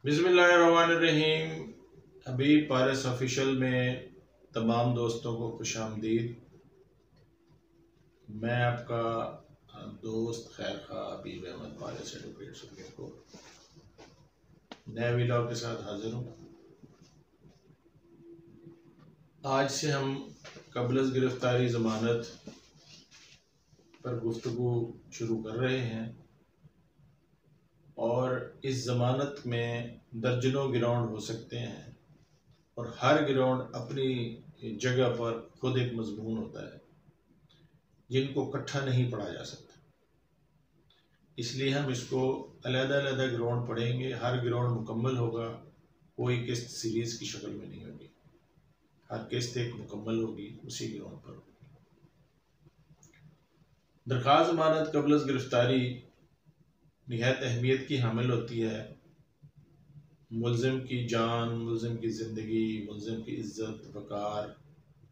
बिस्मिल्लाहिर्रहमानिर्रहीम। हबीब पारस ऑफिशियल में तमाम दोस्तों को खुशामदीद। मैं आपका दोस्त खैर खा हबीब अहमद पारस एडवोकेट सुप्रीम कोर्ट नए वीडियो के साथ हाजिर हूँ। आज से हम कबल गिरफ्तारी ज़मानत पर गुफ्तगू शुरू कर रहे हैं और इस ज़मानत में दर्जनों गिराउंड हो सकते हैं और हर गिराउंड अपनी जगह पर खुद एक मजमून होता है जिनको इकट्ठा नहीं पढ़ा जा सकता। इसलिए हम इसको अलग-अलग ग्राउंड पढ़ेंगे। हर ग्राउंड मुकम्मल होगा, कोई किस्त सीरीज़ की शक्ल में नहीं होगी। हर किस्त एक मुकम्मल होगी उसी ग्राउंड पर। दरख्वास्त ज़मानत कबल गिरफ्तारी निहायत अहमियत की हामिल होती है। मुल्ज़िम की जान, मुल्ज़िम की ज़िंदगी, मुल्ज़िम की इज़्ज़त वक़ार,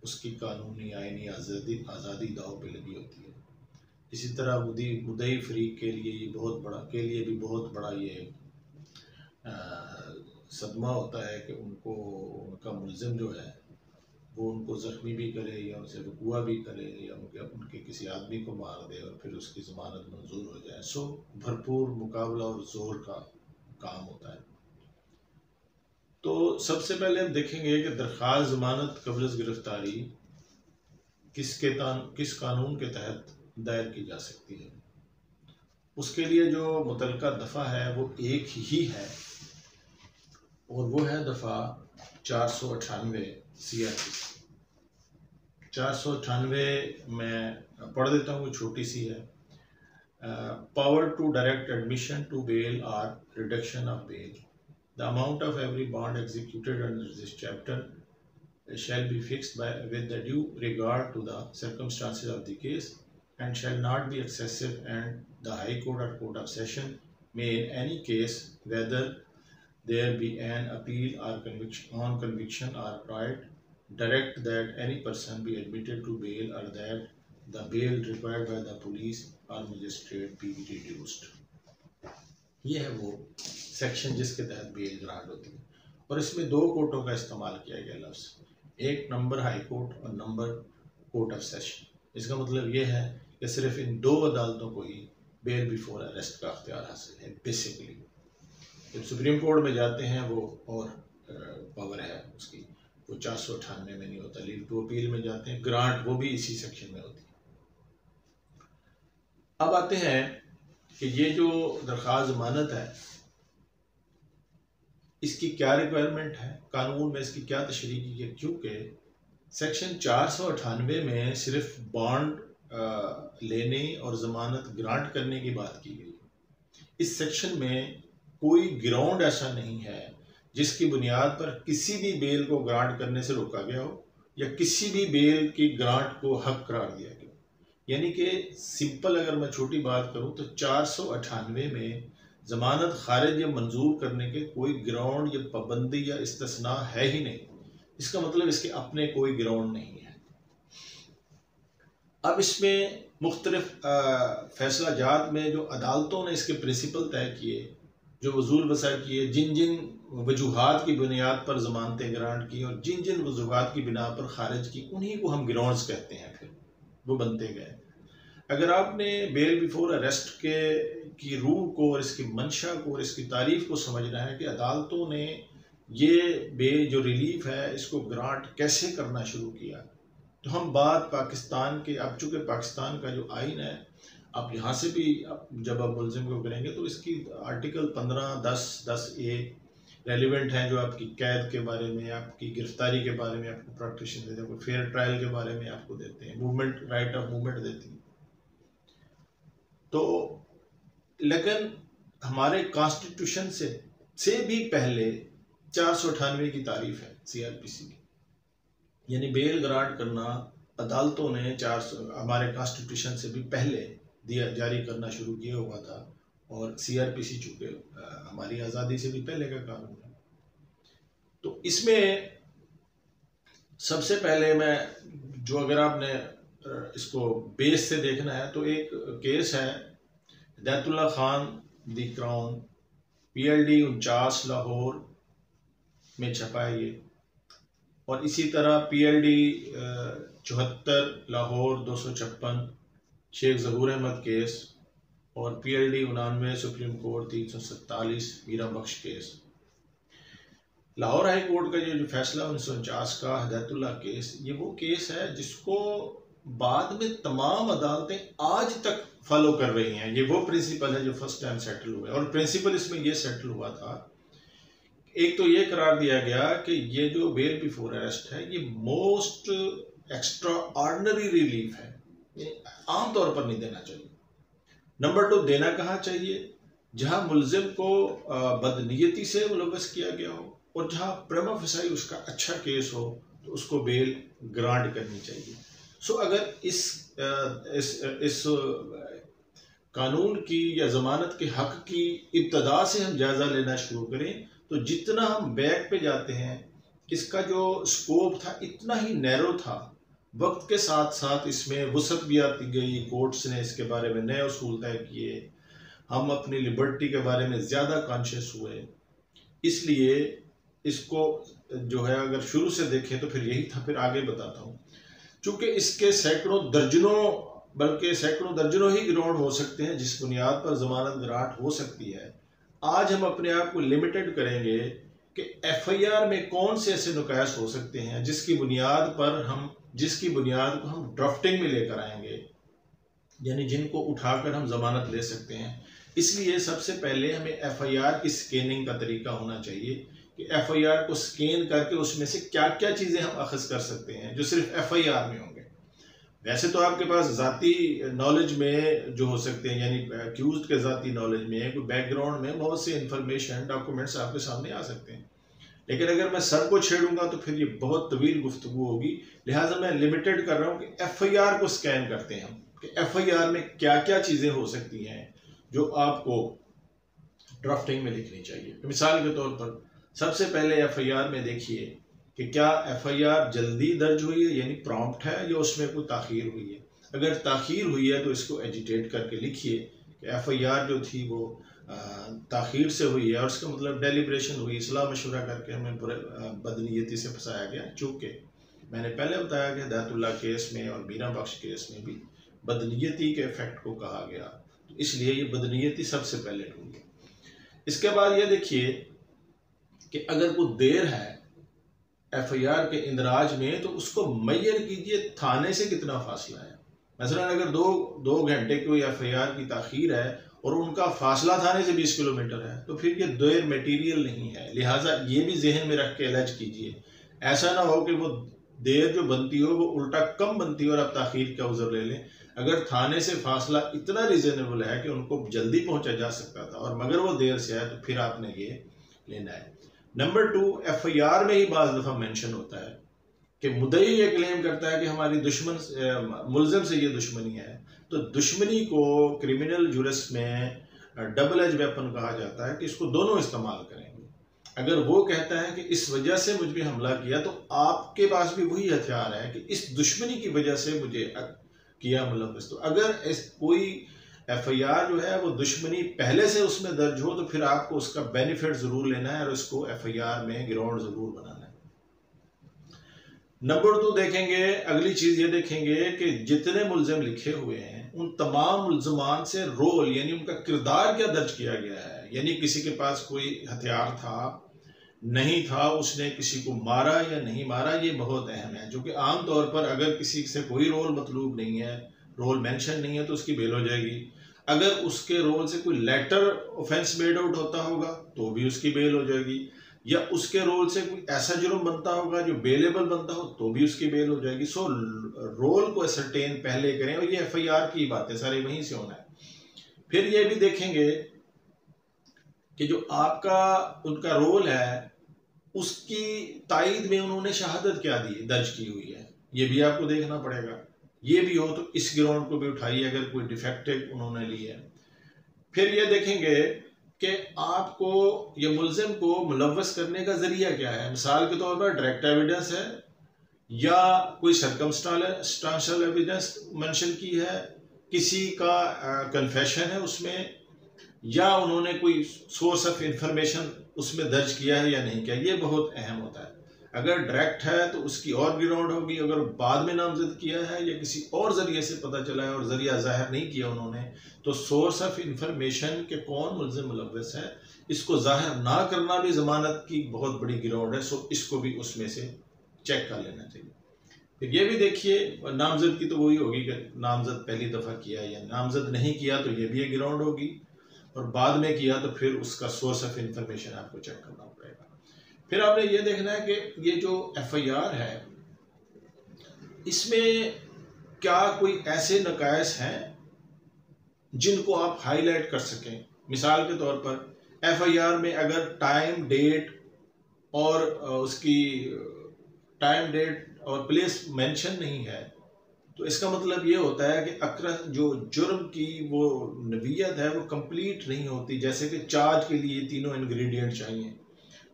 उसकी कानूनी आइनी आज़ादी दाव पे लगी होती है। इसी तरह मुद्दई फरीक के लिए भी बहुत बड़ा ये सदमा होता है कि उनका मुल्ज़िम जो है वो उनको ज़ख्मी भी करे या उनसे रुकवा भी करे या उनके किसी आदमी को मार दे और फिर उसकी ज़मानत मंजूर हो जाए। सो भरपूर मुकाबला और ज़ोर का काम होता है। तो सबसे पहले हम देखेंगे कि दरख्वास्त ज़मानत कबल गिरफ्तारी किस कानून के तहत दायर की जा सकती है। उसके लिए जो मुतलका दफ़ा है वो एक ही है और वो है दफ़ा 498 CRPC। 498 मैं पढ़ देता हूँ, छोटी सी है। Power to direct admission to bail और reduction of bail. The amount of every bond executed under this chapter shall be fixed with the due regard to the circumstances of the case and shall not be excessive, and the High Court or Court of Session may in any case, whether there be an appeal or conviction or prior, direct that any person be admitted to bail or that the bail required by the police or magistrate be reduced। ये है वो section जिसके तहत bell grant होती है और इसमें दो कोर्टों का इस्तेमाल किया गया लफ्ज़, एक नंबर हाई कोर्ट और नंबर कोर्ट ऑफ सेशन। इसका मतलब ये है कि सिर्फ इन दो अदालतों को ही बेल बिफोर अरेस्ट का अख्तियार हासिल है। बेसिकली जब सुप्रीम कोर्ट में जाते हैं वो और पावर है उसकी, वो 498 में नहीं होता। लीव टू अपील में जाते हैं, ग्रांट वो भी इसी सेक्शन में होती है। अब आते हैं कि ये जो दरख्वास्त ज़मानत है इसकी क्या रिक्वायरमेंट है, कानून में इसकी क्या तशरीह की है। क्योंकि सेक्शन 498 में सिर्फ बॉन्ड लेने और ज़मानत ग्रांट करने की बात की गई है। इस सेक्शन में कोई ग्राउंड ऐसा नहीं है जिसकी बुनियाद पर किसी भी बेल को ग्रांट करने से रोका गया हो या किसी भी बेल की ग्रांट को हक करार दिया गया। यानी कि सिंपल अगर मैं छोटी बात करूं तो 498 में ज़मानत खारिज या मंजूर करने के कोई ग्राउंड या पाबंदी या इस्तिस्ना है ही नहीं। इसका मतलब इसके अपने कोई ग्राउंड नहीं है। अब इसमें मुख्तलिफ फैसला जात में जो अदालतों ने इसके प्रिंसिपल तय किए, जो वजूल वसा किए, जिन जिन वजूहात की बुनियाद पर ज़मानतें ग्रांट की और जिन जिन वजूहात की बिना पर खारिज की, उन्हीं को हम ग्राउंड्स कहते हैं। फिर वो बनते गए। अगर आपने बेल बिफोर अरेस्ट की रूल को और इसकी मंशा को और इसकी तारीफ को समझना है कि अदालतों ने ये बेल जो रिलीफ है इसको ग्रांट कैसे करना शुरू किया, तो हम बात पाकिस्तान के, अब चूँकि पाकिस्तान का जो आइन है, आप यहाँ से भी जब आप मुल्ज़िम को करेंगे तो इसकी आर्टिकल 15, 10A रेलिवेंट हैं, जो आपकी कैद के बारे में, आपकी गिरफ्तारी के बारे में आपको प्रोटेक्शन देते हैं, फेयर ट्रायल के बारे में आपको देते हैं, मूवमेंट, राइट ऑफ मूवमेंट देती हैं। तो लेकिन हमारे कॉन्स्टिट्यूशन से भी पहले 498 की तारीफ है CRPC की, यानी बेल ग्रांट करना अदालतों ने हमारे कॉन्स्टिट्यूशन से भी पहले जारी करना शुरू किया हुआ था और CRPC चूँकि हमारी आज़ादी से भी पहले का कानून है। तो इसमें सबसे पहले मैं जो, अगर आपने इसको बेस से देखना है तो एक केस है हिदायतुल्लाह खान दी क्राउन PLD 49 लाहौर में छपा है ये, और इसी तरह PLD 74 लाहौर 256 शेख ज़हूर अहमद केस, और PLD 99 सुप्रीम कोर्ट 347 मीरा बख्श केस। लाहौर हाई कोर्ट का ये जो फैसला 1949 का हिदायतुल्लाह केस, ये वो केस है जिसको बाद में तमाम अदालतें आज तक फॉलो कर रही हैं। ये वो प्रिंसिपल है जो फर्स्ट टाइम सेटल हुआ है, और प्रिंसिपल इसमें ये सेटल हुआ था, एक तो ये करार दिया गया कि ये जो बेल बिफोर अरेस्ट है ये मोस्ट एक्स्ट्रा ऑर्डिनरी रिलीफ है, ये आम तौर पर नहीं देना चाहिए। नंबर 2, देना कहाँ चाहिए? जहां मुलजिम को बदनीयती से मुलव्वस किया गया हो और जहां प्रमा फसाई उसका अच्छा केस हो तो उसको बेल ग्रांट करनी चाहिए। सो अगर इस कानून की या जमानत के हक की इब्तदा से हम जायजा लेना शुरू करें तो जितना हम बैक पे जाते हैं इसका जो स्कोप था इतना ही नैरो था। वक्त के साथ साथ इसमें वसअत भी आती गई, कोर्ट्स ने इसके बारे में नए उसूल तय किए, हम अपनी लिबर्टी के बारे में ज़्यादा कॉन्शियस हुए। इसलिए इसको जो है अगर शुरू से देखें तो फिर यही था, फिर आगे बताता हूँ। चूँकि इसके सैकड़ों दर्जनों, बल्कि सैकड़ों दर्जनों ही ग्राउंड हो सकते हैं जिस बुनियाद पर जमानत ग्रांट हो सकती है। आज हम अपने आप को लिमिटेड करेंगे कि FIR में कौन से ऐसे नुकास हो सकते हैं जिसकी बुनियाद को हम ड्राफ्टिंग में लेकर आएंगे, यानी जिनको उठाकर हम जमानत ले सकते हैं। इसलिए सबसे पहले हमें FIR की स्कैनिंग का तरीका होना चाहिए कि FIR को स्कैन करके उसमें से क्या क्या चीज़ें हम अखज़ कर सकते हैं जो सिर्फ FIR में होंगे। वैसे तो आपके पास ज़ाती नॉलेज में जो हो सकते हैं, यानी एक्यूज्ड के ज़ाती नॉलेज में, कोई बैकग्राउंड में बहुत से इंफॉर्मेशन डॉक्यूमेंट्स आपके सामने आ सकते हैं, लेकिन अगर मैं सबको छेड़ूंगा तो फिर ये बहुत तवील गुफ्तगू होगी। लिहाजा मैं लिमिटेड कर रहा हूँ कि FIR को स्कैन करते हैं कि FIR में क्या क्या चीज़ें हो सकती हैं जो आपको ड्राफ्टिंग में लिखनी चाहिए। मिसाल के तौर पर सबसे पहले FIR में देखिए कि क्या FIR जल्दी दर्ज हुई है, यानी प्रॉम्प्ट है, या उसमें कोई ताख़ीर हुई है। अगर ताख़ीर हुई है तो इसको एजिटेट करके लिखिए कि FIR जो थी वो ताख़ीर से हुई है, और उसका मतलब डेलिब्रेशन हुई, सलाह मशवरा करके हमें बदनीयती से फंसाया गया। चूँकि मैंने पहले बताया कि हिदायतुल्लाह केस में और मीरा बख्श केस में भी बदनीयती के इफेक्ट को कहा गया, तो इसलिए ये बदनीयती सबसे पहले ढूंढिए। इसके बाद ये देखिए कि अगर कोई देर है FIR के इंदराज में तो उसको मैयर कीजिए थाने से कितना फासला है। मसलन अगर दो घंटे कोई FIR की ताख़ीर है और उनका फासला थाने से 20 किलोमीटर है तो फिर ये देर मटेरियल नहीं है। लिहाजा ये भी जहन में रख के इलाज कीजिए। ऐसा ना हो कि वो देर जो बनती हो वो उल्टा कम बनती हो और आप ताख़ीर का उज़र ले लें। अगर थाने से फासला इतना रिजनेबल है कि उनको जल्दी पहुंचा जा सकता था और मगर वो देर से है तो फिर आपने ये लेना है। नंबर 2, FIR में ही बाज़ दफ़ा मेंशन होता है कि मुद्दई ये क्लेम करता है कि हमारी मुलज़िम से ये दुश्मनी है, तो दुश्मनी को क्रिमिनल जुरिस में डबल एज वेपन कहा जाता है कि इसको दोनों इस्तेमाल करेंगे। अगर वो कहता है कि इस वजह से मुझ पर हमला किया तो आपके पास भी वही हथियार है कि इस दुश्मनी की वजह से मुझे किया मुलव्वस। तो अगर कोई FIR जो है वो दुश्मनी पहले से उसमें दर्ज हो तो फिर आपको उसका बेनिफिट ज़रूर लेना है और उसको FIR में ग्राउंड ज़रूर बनाना है। नंबर 2 देखेंगे, अगली चीज़ ये देखेंगे कि जितने मुलजिम लिखे हुए हैं उन तमाम मुलजमान से रोल यानी उनका किरदार क्या दर्ज किया गया है, यानी किसी के पास कोई हथियार था नहीं था, उसने किसी को मारा या नहीं मारा, ये बहुत अहम है। जो कि आम तौर पर अगर किसी से कोई रोल मतलूब नहीं है, रोल मेंशन नहीं है तो उसकी बेल हो जाएगी। अगर उसके रोल से कोई लेटर ऑफेंस मेड आउट होता होगा तो भी उसकी बेल हो जाएगी, या उसके रोल से कोई ऐसा जुर्म बनता होगा जो बेलेबल बनता हो तो भी उसकी बेल हो जाएगी। सो रोल को असरटेन पहले करें, और ये FIR की बातें सारे वहीं से होना है। फिर ये भी देखेंगे कि जो आपका उनका रोल है उसकी तायद में उन्होंने शहादत क्या दी दर्ज की हुई है, ये भी आपको देखना पड़ेगा। ये भी हो तो इस ग्राउंड को भी उठाइए अगर कोई डिफेक्टिव उन्होंने ली है। फिर ये देखेंगे कि आपको ये मुलजिम को मुलव्वस करने का जरिया क्या है। मिसाल के तौर पर डायरेक्ट एविडेंस है या कोई सर्कमस्टांशियल एविडेंस मेंशन की है, किसी का कन्फेशन है उसमें, या उन्होंने कोई सोर्स ऑफ इंफॉर्मेशन उसमें दर्ज किया है या नहीं किया, ये बहुत अहम होता है। अगर डायरेक्ट है तो उसकी और ग्राउंड होगी, अगर बाद में नामजद किया है या किसी और जरिए से पता चला है और जरिया जाहिर नहीं किया उन्होंने, तो सोर्स ऑफ इंफॉर्मेशन के कौन मुल्ज़िम मुलव्वस है इसको जाहिर ना करना भी जमानत की बहुत बड़ी ग्राउंड है। सो इसको भी उसमें से चेक कर लेना चाहिए। फिर ये भी देखिए, नामजद की तो वही होगी कि नामजद पहली दफ़ा किया या नामजद नहीं किया, तो ये भी एक ग्राउंड होगी, और बाद में किया तो फिर उसका सोर्स ऑफ इंफॉर्मेशन आपको चेक करना पड़ेगा। फिर आपने ये देखना है कि ये जो एफआईआर है इसमें क्या कोई ऐसे नकायस हैं जिनको आप हाईलाइट कर सकें। मिसाल के तौर पर एफआईआर में अगर टाइम डेट और उसकी टाइम डेट और प्लेस मेंशन नहीं है, तो इसका मतलब ये होता है कि अक्सर जो जुर्म की वो नवीयत है वो कंप्लीट नहीं होती। जैसे कि चार्ज के लिए तीनों इंग्रेडिएंट चाहिए,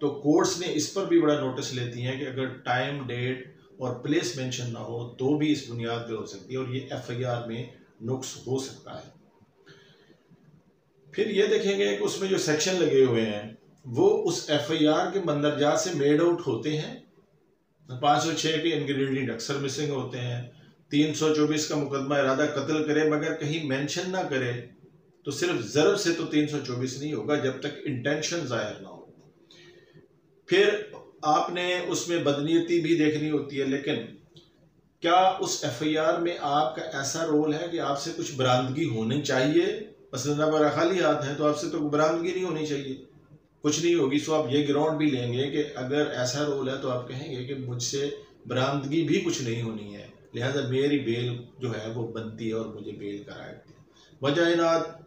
तो कोर्ट्स ने इस पर भी बड़ा नोटिस लेती हैं कि अगर टाइम डेट और प्लेस मेंशन ना हो तो भी इस बुनियाद पे हो सकती है, और ये एफआईआर में नुक्स हो सकता है। फिर ये देखेंगे कि उसमें जो सेक्शन लगे हुए हैं वो उस एफआईआर के मंदरजात से मेड आउट होते हैं। 506 के इंग्रेडिएंट अक्सर मिसिंग होते हैं। 324 का मुकदमा इरादा कत्ल करे मगर कहीं मेंशन ना करे, तो सिर्फ ज़र्ब से तो 324 नहीं होगा जब तक इंटेंशन जाहिर ना हो। फिर आपने उसमें बदनीयती भी देखनी होती है, लेकिन क्या उस एफआईआर में आपका ऐसा रोल है कि आपसे कुछ बरामदगी होनी चाहिए। मसलन आप खाली हाथ हैं तो आपसे तो बरामदगी नहीं होनी चाहिए, कुछ नहीं होगी। सो आप ये ग्राउंड भी लेंगे कि अगर ऐसा रोल है तो आप कहेंगे कि मुझसे बरामदगी भी कुछ नहीं होनी है, लिहाजा मेरी बेल जो है वो बनती है और मुझे बेल कराए। वजह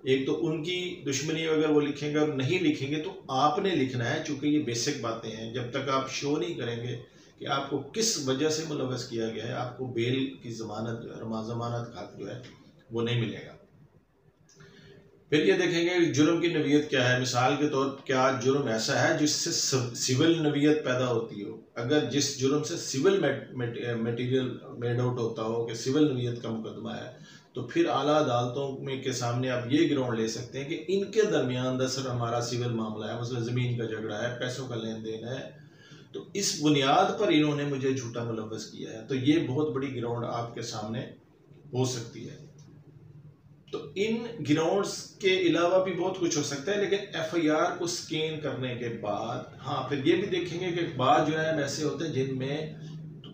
एक तो उनकी दुश्मनी अगर वो लिखेंगे और नहीं लिखेंगे तो आपने लिखना है, चूंकि ये बेसिक बातें हैं। जब तक आप शो नहीं करेंगे कि आपको किस वजह से मुलव्वस किया गया है, आपको बेल की जमानत हक जो है वो नहीं मिलेगा। फिर ये देखेंगे जुर्म की नवीयत क्या है। मिसाल के तौर पर क्या जुर्म ऐसा है जिससे सिविल नवीयत पैदा होती हो। अगर जिस जुर्म से सिविल मटेरियल मेड आउट होता हो कि सिविल नवीयत का मुकदमा है, तो फिर आला अदालतों में के सामने आप ये ग्राउंड ले सकते हैं कि इनके दरमियान दरअसल हमारा सिविल मामला है, मतलब ज़मीन का झगड़ा है, पैसों का लेन देन है, तो इस बुनियाद पर इन्होंने मुझे झूठा मुलव्वस किया है। तो ये बहुत बड़ी ग्राउंड आपके सामने हो सकती है। तो इन ग्राउंड्स के अलावा भी बहुत कुछ हो सकता है, लेकिन एफआईआर को स्कैन करने के बाद हाँ फिर ये भी देखेंगे कि बाद जो है ऐसे होते हैं जिनमें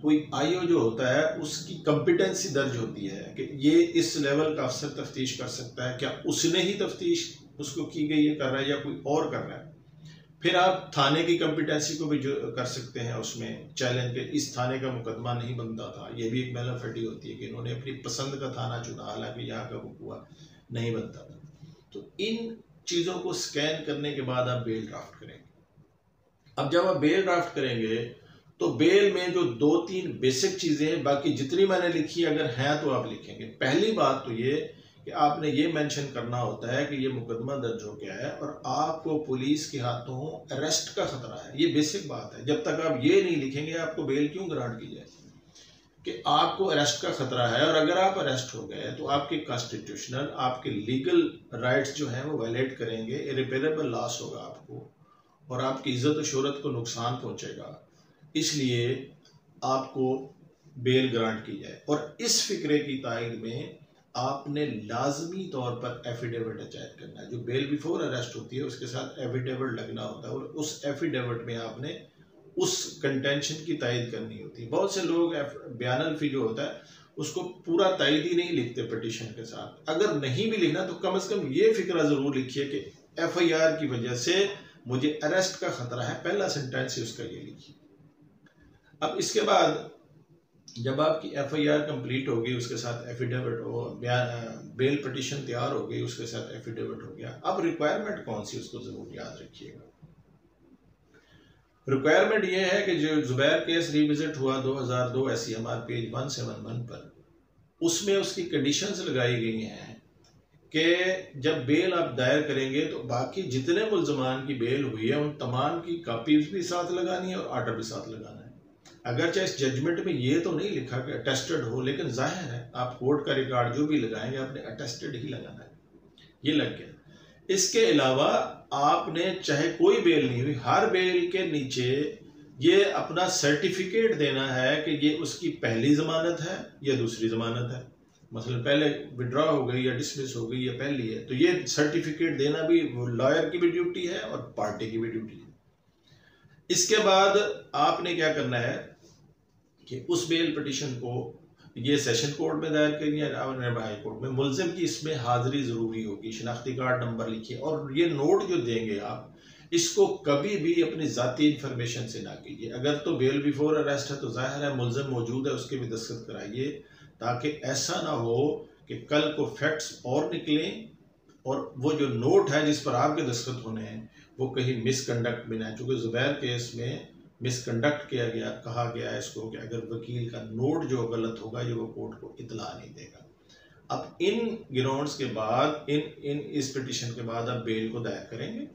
कोई आईओ जो होता है उसकी कॉम्पिटेंसी दर्ज होती है कि ये इस लेवल का अफसर तफ्तीश कर सकता है, क्या उसने ही तफ्तीश उसको की गई है कर रहा है या कोई और कर रहा है। फिर आप थाने की कॉम्पिटेंसी को भी जो कर सकते हैं उसमें चैलेंज के, इस थाने का मुकदमा नहीं बनता था, ये भी एक मैलाफिटी होती है कि इन्होंने अपनी पसंद का थाना चुना हालांकि यहाँ का हुआ नहीं बनता था। तो इन चीज़ों को स्कैन करने के बाद आप बेल ड्राफ्ट करेंगे। अब जब आप बेल ड्राफ्ट करेंगे तो बेल में जो 2-3 बेसिक चीज़ें हैं, बाकी जितनी मैंने लिखी अगर हैं तो आप लिखेंगे। पहली बात तो ये कि आपने ये मेंशन करना होता है कि ये मुकदमा दर्ज हो गया है और आपको पुलिस के हाथों अरेस्ट का खतरा है। ये बेसिक बात है। जब तक आप ये नहीं लिखेंगे आपको बेल क्यों ग्रांट की जाए कि आपको अरेस्ट का खतरा है, और अगर आप अरेस्ट हो गए तो आपके कॉन्स्टिट्यूशनल आपके लीगल राइट्स जो हैं वो वायलेट करेंगे, इरिपेरेबल लॉस होगा आपको और आपकी इज्जत और शोहरत को नुकसान पहुंचेगा। इसलिए आपको बेल ग्रांट की जाए। और इस फिक्रे की तायद में आपने लाजमी तौर पर एफिडेविट अटैच करना है। जो बेल बिफोर अरेस्ट होती है उसके साथ एफिडेविट लगना होता है और उस एफिडेविट में आपने उस कंटेंशन की तायद करनी होती है। बहुत से लोग बयान अल्फी जो होता है उसको पूरा तायद ही नहीं लिखते पिटीशन के साथ। अगर नहीं भी लिखना तो कम से कम ये फिक्रा ज़रूर लिखिए कि एफआईआर की वजह से मुझे अरेस्ट का खतरा है, पहला सेंटेंस ही उसका ये लिखिए। अब इसके बाद जब आपकी एफआईआर कंप्लीट होगी, उसके साथ एफिडेविट हो, बेल पिटीशन तैयार हो गई, उसके साथ एफिडेविट हो गया। अब रिक्वायरमेंट कौन सी उसको जरूर याद रखिएगा। रिक्वायरमेंट ये है कि जो जुबैर केस रिविजिट हुआ 2002 SCMR पेज 171 पर, उसमें उसकी कंडीशंस लगाई गई हैं कि जब बेल आप दायर करेंगे तो बाकी जितने मुल्ज़मान की बेल हुई है उन तमाम की कापीज भी साथ लगानी है और आर्डर भी साथ लगाना है। अगरचे इस जजमेंट में ये तो नहीं लिखा कि अटेस्टेड हो, लेकिन जाहिर है आप कोर्ट का रिकॉर्ड जो भी लगाएंगे आपने अटेस्टेड ही लगाना है। ये लग गया। इसके अलावा आपने चाहे कोई बेल नहीं हुई, हर बेल के नीचे ये अपना सर्टिफिकेट देना है कि ये उसकी पहली जमानत है या दूसरी जमानत है। मसलन पहले विड्रॉ हो गई या डिसमिस हो गई या पहली है, तो ये सर्टिफिकेट देना भी लॉयर की भी ड्यूटी है और पार्टी की भी ड्यूटी है। इसके बाद आपने क्या करना है कि उस बेल पिटीशन को ये सेशन कोर्ट में दायर करिए या हाई कोर्ट में। मुलजिम की इसमें हाजिरी ज़रूरी होगी, शनाख्ती कार्ड नंबर लिखिए, और ये नोट जो देंगे आप, इसको कभी भी अपनी ज़ाती इंफॉर्मेशन से ना कीजिए। अगर तो बेल बिफोर अरेस्ट है तो जाहिर है मुलजिम मौजूद है, उसके भी दस्तखत कराइए, ताकि ऐसा ना हो कि कल को फैक्ट्स और निकलें और वो जो नोट है जिस पर आपके दस्तखत होने हैं वो कहीं मिसकंडक्ट में ना। चूँकि ज़ुबैर केस में मिसकंडक्ट किया गया, कहा गया है इसको कि अगर वकील का नोट जो गलत होगा ये वो कोर्ट को इतला नहीं देगा। अब इन ग्राउंड्स के बाद इस पिटीशन के बाद आप बेल को दायर करेंगे।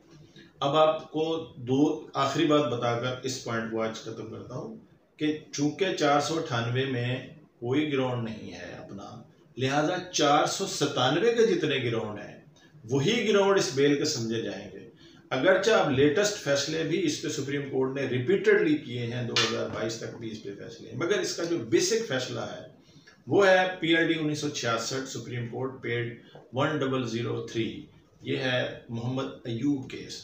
अब आपको दो आखिरी बात बताकर इस पॉइंट को आज खत्म करता हूँ कि चूंकि 498 में कोई ग्राउंड नहीं है अपना, लिहाजा 497 के जितने ग्राउंड हैं वही ग्राउंड इस बेल के समझे जाएंगे। अगरचे अब लेटेस्ट फैसले भी इस पे सुप्रीम कोर्ट ने रिपीटेडली किए हैं, 2022 तक भी इस पे फैसले हैं, मगर इसका जो बेसिक फैसला है वो है PLD 1966 सुप्रीम कोर्ट पेड 1003। ये है मोहम्मद अयूब केस।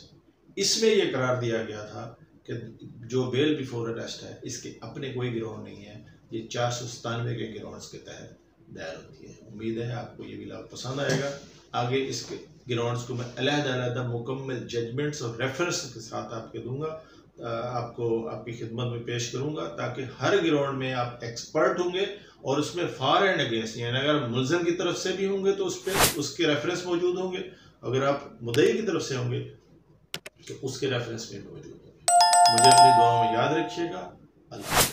इसमें यह करार दिया गया था कि जो बेल बिफोर अरेस्ट है इसके अपने कोई ग्राउंड नहीं है, ये 497 के ग्राउंड्स के तहत दायर होती है। उम्मीद है आपको ये भी लाभ पसंद आएगा। आगे इसके ग्राउंड्स को मैं अलग-अलग मुकम्मल जजमेंट्स और रेफरेंस के साथ आपके दूंगा, आपको आपकी खिदमत में पेश करूंगा, ताकि हर ग्राउंड में आप एक्सपर्ट होंगे और उसमें फॉर एंड अगेंस्ट, यानी अगर मुलजिम की तरफ से भी होंगे तो उस पर उसके रेफरेंस मौजूद होंगे, अगर आप मुद्दई की तरफ से होंगे तो उसके रेफरेंस में मौजूद होंगे। मुझे अपनी दुआओं में याद रखिएगा। अल्लाह।